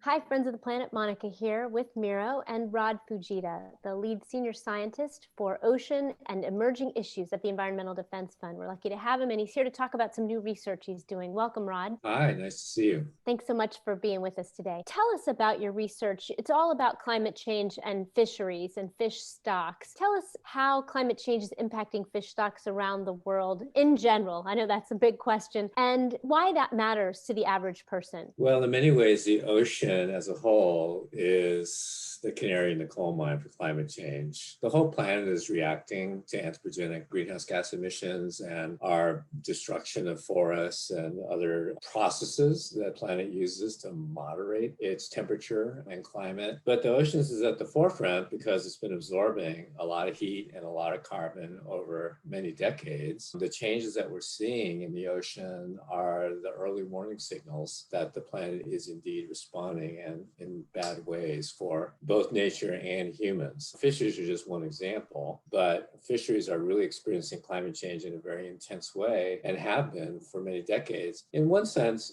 Hi, friends of the planet. Monica here with Miro and Rod Fujita, the lead senior scientist for ocean and emerging issues at the Environmental Defense Fund. We're lucky to have him, and he's here to talk about some new research he's doing. Welcome, Rod. Hi, nice to see you. Thanks so much for being with us today. Tell us about your research. It's all about climate change and fisheries and fish stocks. Tell us how climate change is impacting fish stocks around the world in general. I know that's a big question, and why that matters to the average person. Well, in many ways, the ocean as a whole is the canary in the coal mine for climate change. The whole planet is reacting to anthropogenic greenhouse gas emissions and our destruction of forests and other processes that the planet uses to moderate its temperature and climate. But the oceans is at the forefront because it's been absorbing a lot of heat and a lot of carbon over many decades. The changes that we're seeing in the ocean are the early warning signals that the planet is indeed responding, and in bad ways, for both nature and humans. Fisheries are just one example, but fisheries are really experiencing climate change in a very intense way and have been for many decades. In one sense,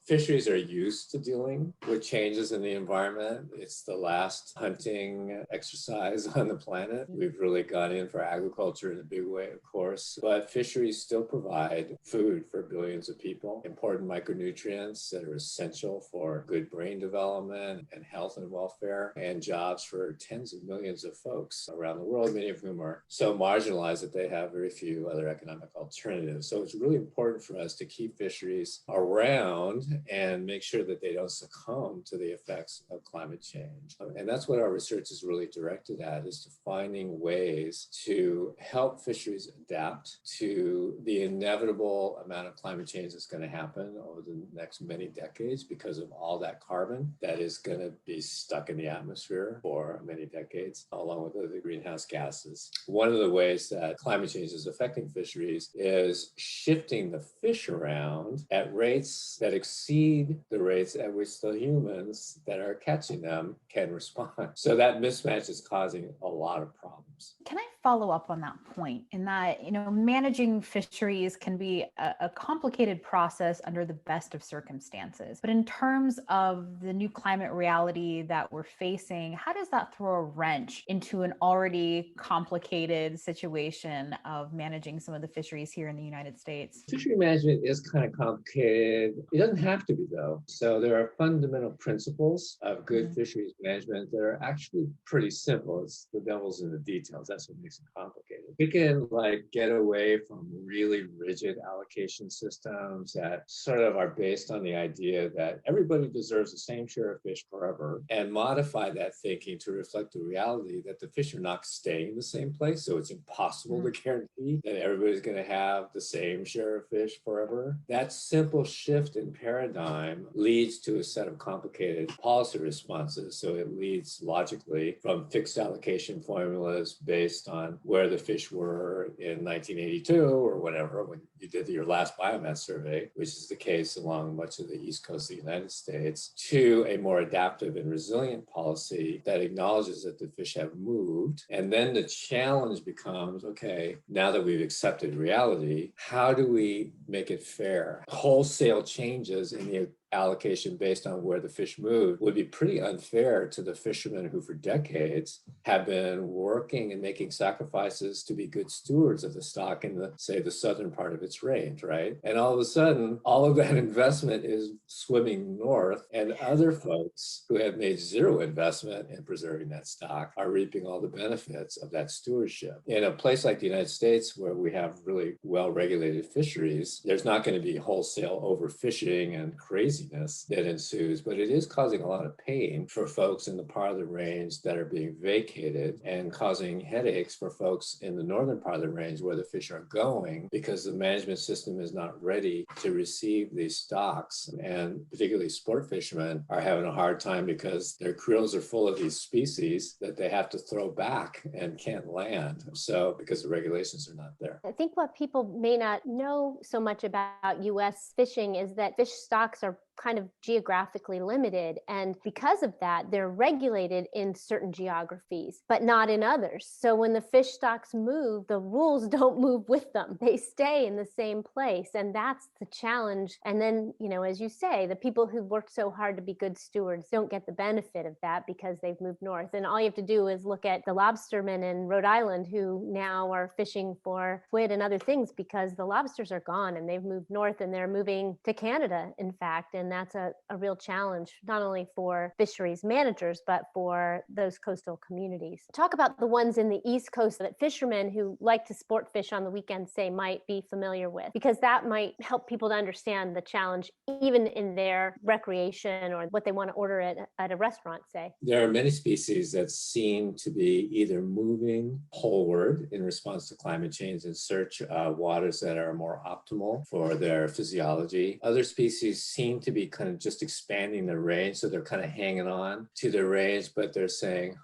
fisheries are used to dealing with changes in the environment. It's the last hunting exercise on the planet. We've really gone in for agriculture in a big way, of course, but fisheries still provide food for billions of people, important micronutrients that are essential for good brain development and health and welfare, and jobs for tens of millions of folks around the world, many of whom are so marginalized that they have very few other economic alternatives. So it's really important for us to keep fisheries around and make sure that they don't succumb to the effects of climate change. And that's what our research is really directed at, is to finding ways to help fisheries adapt to the inevitable amount of climate change that's going to happen over the next many decades because of all that carbon that is going to be stuck in the atmosphere for many decades, along with other greenhouse gases. One of the ways that climate change is affecting fisheries is shifting the fish around at rates that exceed the rates at which the humans that are catching them can respond. So that mismatch is causing a lot of problems. Can I follow up on that point in that, managing fisheries can be a complicated process under the best of circumstances. But in terms of the new climate reality that we're facing, how does that throw a wrench into an already complicated situation of managing some of the fisheries here in the United States? Fishery management is kind of complicated. It doesn't have to be, though. So there are fundamental principles of good fisheries management that are actually pretty simple. It's the devil's in the details. That's what makes it complicated. We can get away from really rigid allocation systems that sort of are based on the idea that everybody deserves the same share of fish forever, and modify that thinking to reflect the reality that the fish are not staying in the same place. So it's impossible to guarantee that everybody's going to have the same share of fish forever. That simple shift in paradigm leads to a set of complicated policy responses. So it leads logically from fixed allocation formulas based on where the fish were in 1982 or whatever, when you did your last biomass survey, which is the case along much of the East Coast of the United States, to a more adaptive and resilient policy that acknowledges that the fish have moved. And then the challenge becomes, okay, now that we've accepted reality, how do we make it fair? Wholesale changes in the allocation based on where the fish moved would be pretty unfair to the fishermen who for decades have been working and making sacrifices to be good stewards of the stock in the southern part of its range, right? And all of a sudden, all of that investment is swimming north, and other folks who have made zero investment in preserving that stock are reaping all the benefits of that stewardship. In a place like the United States, where we have really well-regulated fisheries, there's not going to be wholesale overfishing and crazy that ensues, but it is causing a lot of pain for folks in the part of the range that are being vacated, and causing headaches for folks in the northern part of the range where the fish are going, because the management system is not ready to receive these stocks. And particularly sport fishermen are having a hard time because their creels are full of these species that they have to throw back and can't land. So because the regulations are not there. I think what people may not know so much about U.S. fishing is that fish stocks are kind of geographically limited. And because of that, they're regulated in certain geographies, but not in others. So when the fish stocks move, the rules don't move with them. They stay in the same place. And that's the challenge. And then, as you say, the people who worked so hard to be good stewards don't get the benefit of that because they've moved north. And all you have to do is look at the lobstermen in Rhode Island who now are fishing for squid and other things because the lobsters are gone and they've moved north and they're moving to Canada, in fact. And that's a real challenge, not only for fisheries managers, but for those coastal communities. Talk about the ones in the East Coast that fishermen who like to sport fish on the weekends, say, might be familiar with, because that might help people to understand the challenge, even in their recreation or what they want to order at a restaurant, say. There are many species that seem to be either moving poleward in response to climate change in search of waters that are more optimal for their physiology. Other species seem to be kind of just expanding their range, so they're kind of hanging on to their range, but they're saying,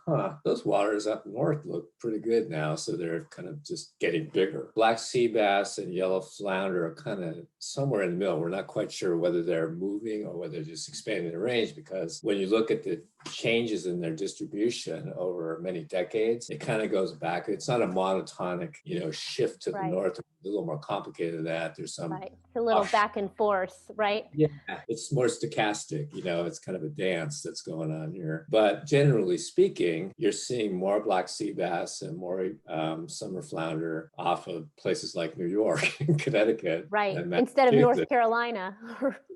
those waters up north look pretty good now, so they're kind of just getting bigger. Black sea bass and yellow flounder are kind of somewhere in the middle. We're not quite sure whether they're moving or whether they're just expanding their range, because when you look at the changes in their distribution over many decades, it kind of goes back. It's not a monotonic, shift to the north. It's a little more complicated than that. There's some It's a little back and forth, right? Yeah, it's more stochastic. It's kind of a dance that's going on here. But generally speaking, you're seeing more black sea bass and more summer flounder off of places like New York and Connecticut. Right, instead of North Carolina.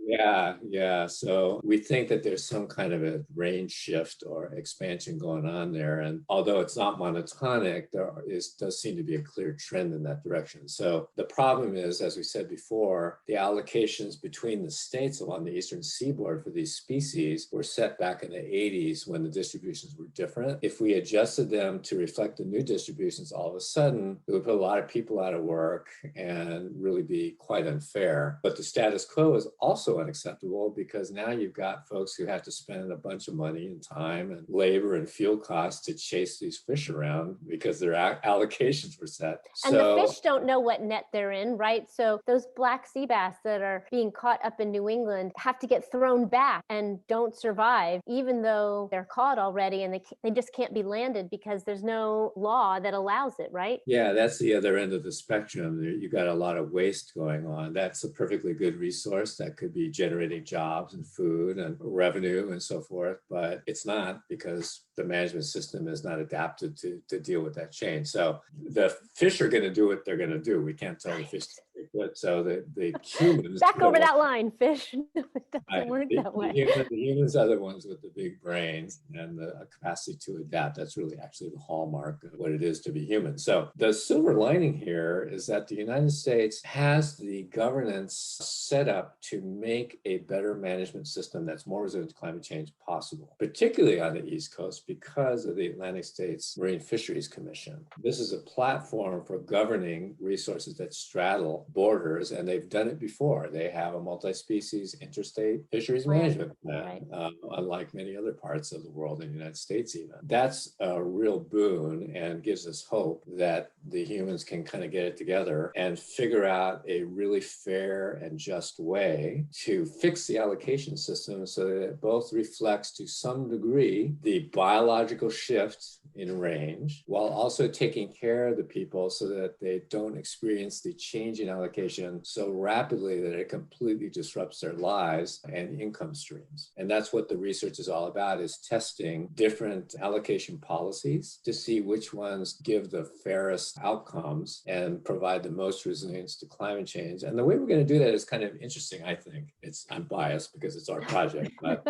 Yeah. So we think that there's some kind of a range shift or expansion going on there. And although it's not monotonic, does seem to be a clear trend in that direction. So the problem is, as we said before, the allocations between the states along the eastern seaboard for these species were set back in the 80s when the distributions were different. If we adjusted them to reflect the new distributions, all of a sudden, it would put a lot of people out of work and really be quite unfair. But the status quo is also unacceptable because now you've got folks who have to spend a bunch of money and time and labor and fuel costs to chase these fish around because their allocations were set. And the fish don't know what net they're in, right? So those black sea bass that are being caught up in New England have to get thrown back and don't survive, even though they're caught already, and they just can't be landed because there's no law that allows it, right? Yeah, that's the other end of the spectrum. You got a lot of waste going on. That's a perfectly good resource that could be generating jobs and food and revenue and so forth, but it's not because the management system is not adapted to deal with that change. So the fish are going to do what they're going to do. We can't tell the fish to stay put. So the humans back over that line, fish. It doesn't work that way. The humans are the ones with the big brains and the capacity to adapt. That's really actually the hallmark of what it is to be human. So the silver lining here is that the United States has the governance set up to make a better management system that's more resilient to climate change possible, particularly on the East Coast because of the Atlantic States Marine Fisheries Commission. This is a platform for governing resources that straddle borders, and they've done it before. They have a multi-species interstate fisheries management plan, unlike many other parts of the world in the United States even. That's a real boon and gives us hope that the humans can kind of get it together and figure out a really fair and just way to fix the allocation system so that it both reflects to some degree the biological shift in range while also taking care of the people so that they don't experience the change in allocation so rapidly that it completely disrupts their lives and income streams. And that's what the research is all about, is testing different allocation policies to see which ones give the fairest outcomes and provide the most resilience to climate change. And the way we're going to do that is kind of interesting, I think. I'm biased because it's our project, but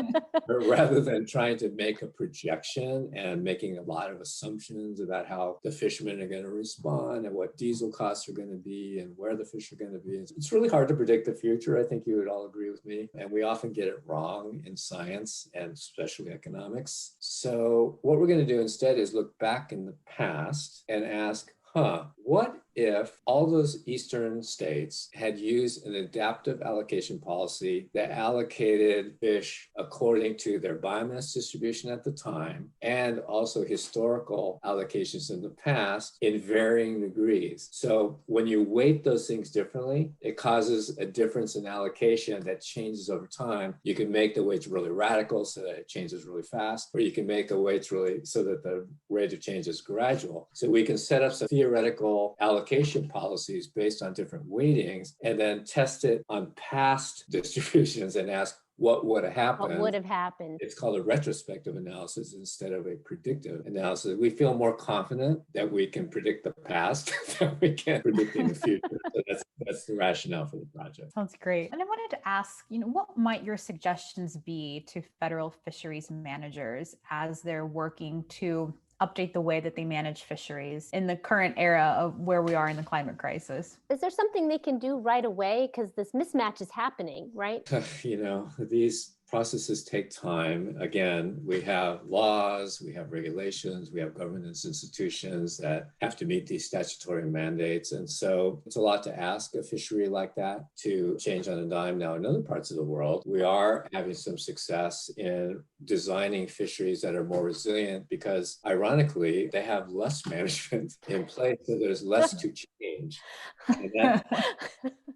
rather than trying to make a projection and making a lot of assumptions about how the fishermen are going to respond and what diesel costs are going to be and where the fish are going to be. It's really hard to predict the future. I think you would all agree with me. And we often get it wrong in science and especially economics. So what we're going to do instead is look back in the past and ask, what if all those eastern states had used an adaptive allocation policy that allocated fish according to their biomass distribution at the time and also historical allocations in the past in varying degrees. So when you weight those things differently, it causes a difference in allocation that changes over time. You can make the weights really radical so that it changes really fast, or you can make the weights really so that the rate of change is gradual. So we can set up some theoretical allocation policies based on different weightings and then test it on past distributions and ask, what would have happened? What would have happened? It's called a retrospective analysis instead of a predictive analysis. We feel more confident that we can predict the past than we can predict in the future. So that's the rationale for the project. Sounds great. And I wanted to ask, what might your suggestions be to federal fisheries managers as they're working to update the way that they manage fisheries in the current era of where we are in the climate crisis? Is there something they can do right away? Because this mismatch is happening, right? These processes take time. Again, we have laws, we have regulations, we have governance institutions that have to meet these statutory mandates. And so it's a lot to ask a fishery like that to change on a dime. Now, in other parts of the world, we are having some success in designing fisheries that are more resilient because, ironically, they have less management in place, so there's less to change. And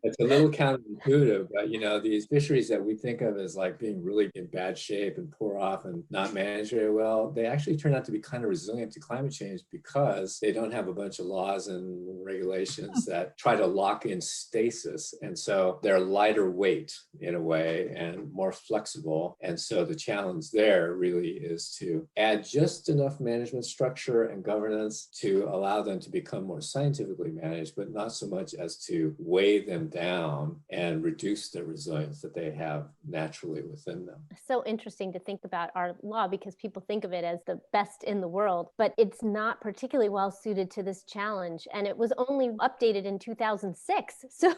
it's a little counterintuitive, but these fisheries that we think of as like being really in bad shape and poor off and not managed very well, they actually turn out to be kind of resilient to climate change because they don't have a bunch of laws and regulations that try to lock in stasis. And so they're lighter weight in a way and more flexible. And so the challenge there really is to add just enough management structure and governance to allow them to become more scientifically managed, but not so much as to weigh them down and reduce the resilience that they have naturally within them. So interesting to think about our law because people think of it as the best in the world, but it's not particularly well suited to this challenge. And it was only updated in 2006. So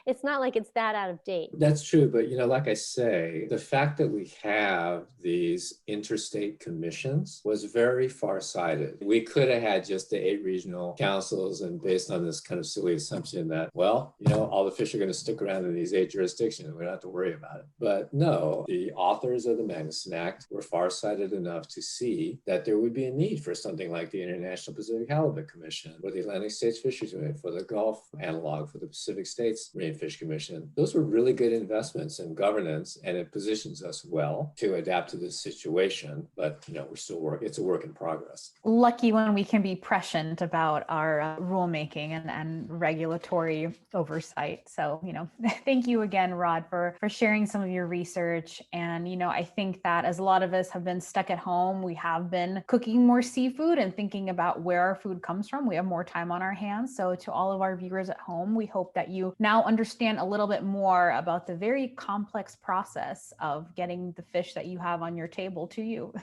it's not like it's that out of date. That's true. But, like I say, the fact that we have these interstate commissions was very far-sighted. We could have had just the 8 regional councils and based on this kind of silly assumption that, all the fish are going to stick around in these 8 jurisdictions. We don't have to worry about it. But no, the authors of the Magnuson Act were farsighted enough to see that there would be a need for something like the International Pacific Halibut Commission or the Atlantic States Fisheries Commission, for the Gulf analog for the Pacific States Marine Fish Commission. Those were really good investments in governance, and it positions us well to adapt to this situation. But, we're still working. It's a work in progress. Lucky when we can be prescient about our rulemaking and regulatory oversight. So, thank you again, Rod, for sharing some of your research. And, I think that as a lot of us have been stuck at home, we have been cooking more seafood and thinking about where our food comes from. We have more time on our hands. So to all of our viewers at home, we hope that you now understand a little bit more about the very complex process of getting the fish that you have on your table to you.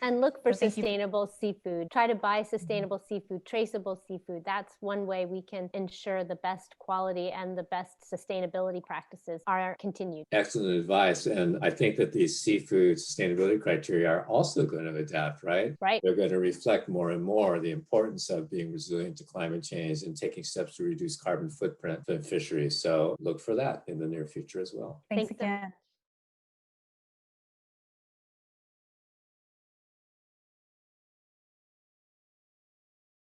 And look for sustainable seafood. Try to buy sustainable seafood, traceable seafood. That's one way we can ensure the best quality and the best sustainability practices are continued. Excellent advice. And I think that these seafood sustainability criteria are also going to adapt, right? Right. They're going to reflect more and more the importance of being resilient to climate change and taking steps to reduce carbon footprint for fisheries. So look for that in the near future as well. Thanks again.